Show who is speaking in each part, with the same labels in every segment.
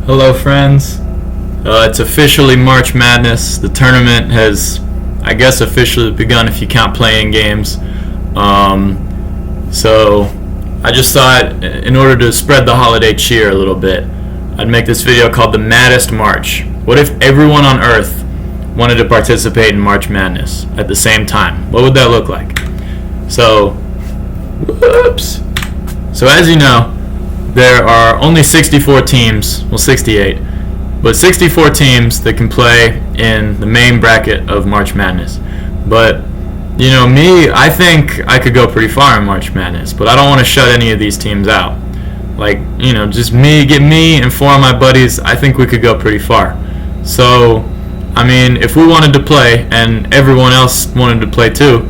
Speaker 1: Hello, friends. It's officially March Madness. The tournament has, I guess, officially begun if you count playing games. So I just thought, in order to spread the holiday cheer a little bit, I'd make this video called the Maddest March. What if everyone on Earth wanted to participate in March Madness at the same time? What would that look like? So as you know, there are only 64 teams, well 68, but 64 teams that can play in the main bracket of March Madness. But, you know, I think I could go pretty far in March Madness, but I don't want to shut any of these teams out. Like, you know, just get me and four of my buddies, I think we could go pretty far. So, I mean, if we wanted to play and everyone else wanted to play too,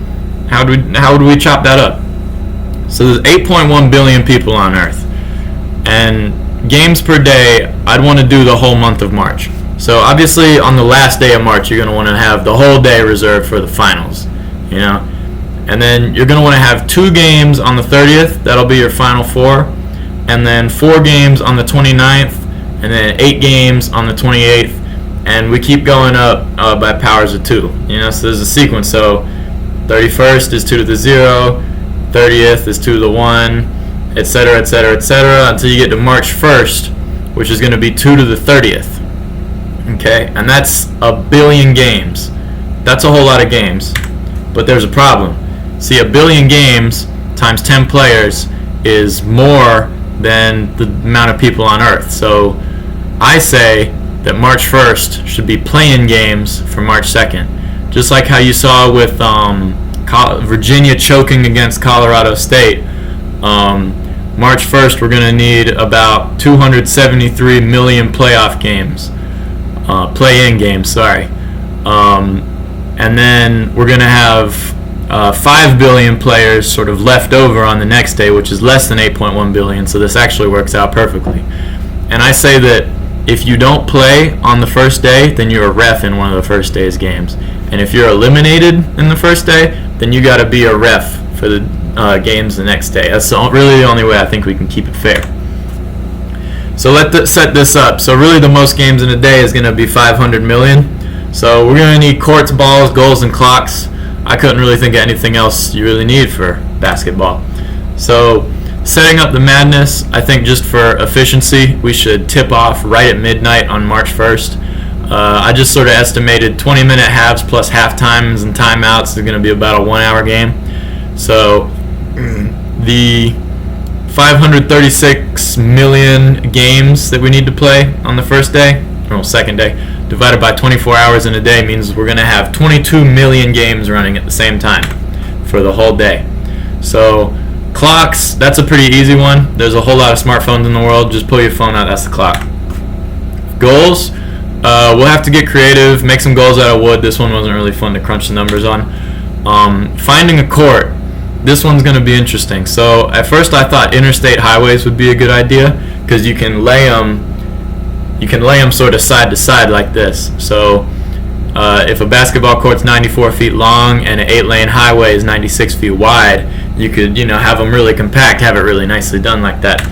Speaker 1: how would we chop that up? So there's 8.1 billion people on Earth. And games per day, I'd want to do the whole month of March. So obviously on the last day of March, you're going to want to have the whole day reserved for the finals, you know. And then you're going to want to have 2 games on the 30th. That'll be your final 4. And then 4 games on the 29th. And then 8 games on the 28th. And we keep going up by powers of 2. You know, so there's a sequence. So 31st is 2 to the 0. 30th is 2 to the 1. Etc., etc., etc., until you get to March 1st, which is going to be 2 to the 30th. Okay, and that's a billion games. That's a whole lot of games. But there's a problem. See, a billion games times 10 players is more than the amount of people on Earth. So I say that March 1st should be play-in games for March 2nd. Just like how you saw with Virginia choking against Colorado State. March 1st, we're going to need about 273 million playoff games, play-in games, sorry. And then we're going to have 5 billion players sort of left over on the next day, which is less than 8.1 billion, so this actually works out perfectly. And I say that if you don't play on the first day, then you're a ref in one of the first day's games. And if you're eliminated in the first day, then you got to be a ref for the games the next day. That's really the only way I think we can keep it fair. So let's set this up. So really the most games in a day is going to be 500 million. So we're going to need courts, balls, goals, and clocks. I couldn't really think of anything else you really need for basketball. So setting up the madness, I think just for efficiency, we should tip off right at midnight on March 1st. I just sort of estimated 20-minute halves plus half times and timeouts is going to be about a 1-hour game. So the 536 million games that we need to play on the first day, or second day, divided by 24 hours in a day means we're going to have 22 million games running at the same time for the whole day. So clocks, that's a pretty easy one. There's a whole lot of smartphones in the world. Just pull your phone out, that's the clock. Goals, we'll have to get creative, make some goals out of wood. This one wasn't really fun to crunch the numbers on. Finding a court. This one's going to be interesting. So at first I thought interstate highways would be a good idea because you can lay them sort of side to side like this. So if a basketball court's 94 feet long and an 8-lane highway is 96 feet wide, you could, you know, have them really compact, have it really nicely done like that.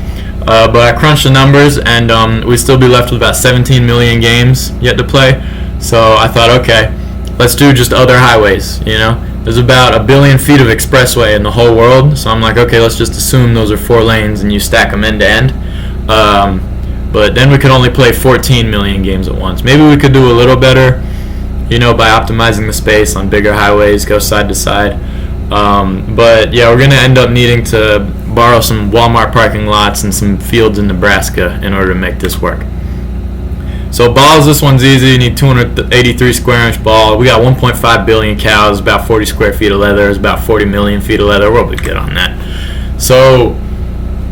Speaker 1: But I crunched the numbers and we'd still be left with about 17 million games yet to play. So I thought, okay, let's do just other highways, you know. There's about 1 billion feet of expressway in the whole world, so I'm like, okay, let's just assume those are 4 lanes and you stack them end to end. But then we could only play 14 million games at once. Maybe we could do a little better, you know, by optimizing the space on bigger highways, go side to side. But yeah, we're going to end up needing to borrow some Walmart parking lots and some fields in Nebraska in order to make this work. So balls, this one's easy. You need 283 square inch ball. We got 1.5 billion cows, about 40 square feet of leather. It's about 40 million feet of leather. We'll be good on that. So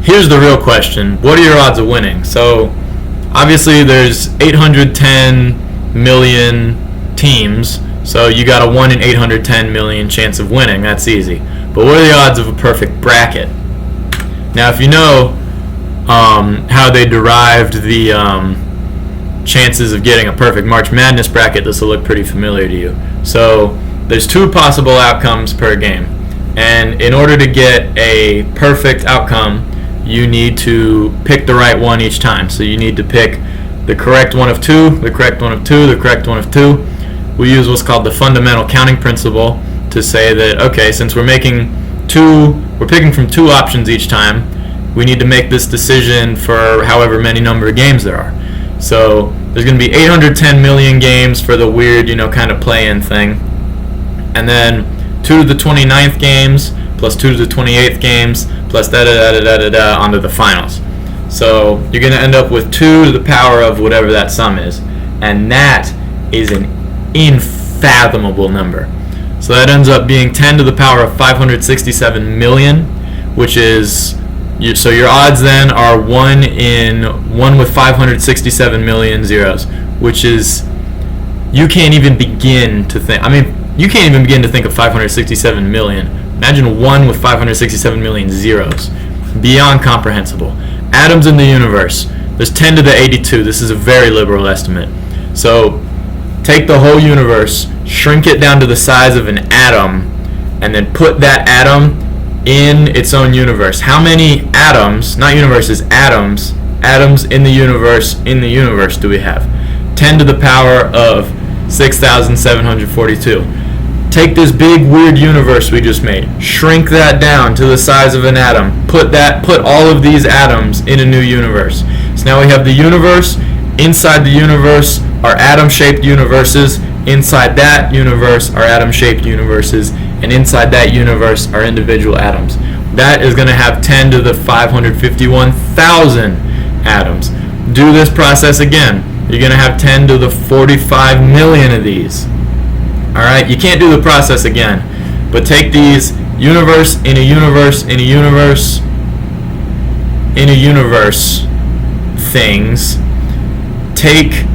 Speaker 1: here's the real question. What are your odds of winning? So obviously there's 810 million teams. So you got a 1 in 810 million chance of winning. That's easy. But what are the odds of a perfect bracket? Now if you know how they derived the chances of getting a perfect March Madness bracket, this will look pretty familiar to you. So there's 2 possible outcomes per game, and in order to get a perfect outcome, you need to pick the right one each time. So you need to pick the correct one of 2, the correct one of 2, the correct one of 2. We use what's called the fundamental counting principle to say that, okay, since we're picking from 2 options each time, we need to make this decision for however many number of games there are. So there's going to be 810 million games for the weird, kind of play-in thing. And then 2 to the 29th games plus 2 to the 28th games plus da-da-da-da-da-da onto the finals. So you're going to end up with 2 to the power of whatever that sum is. And that is an unfathomable number. So that ends up being 10 to the power of 567 million, which is, so your odds then are 1 with 567 million zeros, which is, you can't even begin to think, you can't even begin to think of 567 million. Imagine 1 with 567 million zeros. Beyond comprehensible. Atoms in the universe. There's 10 to the 82. This is a very liberal estimate. So take the whole universe, shrink it down to the size of an atom, and then put that atom in its own universe. How many atoms, not universes, atoms in the universe do we have? 10 to the power of 6,742. Take this big weird universe we just made, shrink that down to the size of an atom, put all of these atoms in a new universe. So now we have the universe. Inside the universe are atom-shaped universes. Inside that universe are atom-shaped universes, and inside that universe are individual atoms. That is going to have 10 to the 551,000 atoms. Do this process again. You're going to have 10 to the 45 million of these. Alright, you can't do the process again, but take these universe in a universe in a universe in a universe things, take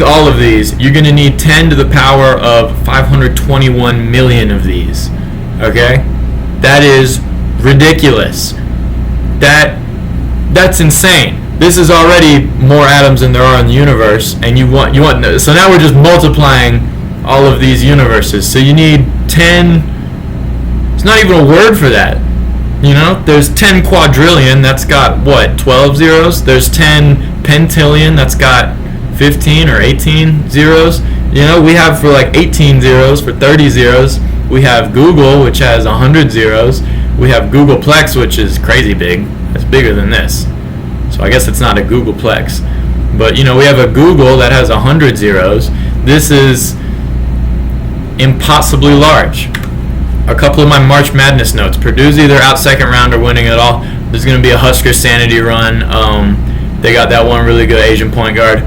Speaker 1: all of these. You're going to need 10 to the power of 521 million of these. Okay? That is ridiculous. That's insane. This is already more atoms than there are in the universe, and you want so now we're just multiplying all of these universes. So you need 10, it's not even a word for that. There's 10 quadrillion, that's got what, 12 zeros? There's 10 pentillion, that's got 15 or 18 zeros. We have for like 18 zeros, for 30 zeros. We have Google, which has 100 zeros. We have Googleplex, which is crazy big. It's bigger than this. So I guess it's not a Googleplex. But, we have a Google that has 100 zeros. This is impossibly large. A couple of my March Madness notes. Purdue's either out second round or winning it all. There's going to be a Husker sanity run. They got that one really good Asian point guard.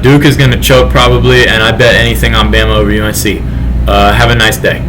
Speaker 1: Duke is going to choke probably, and I bet anything on Bama over UNC. Have a nice day.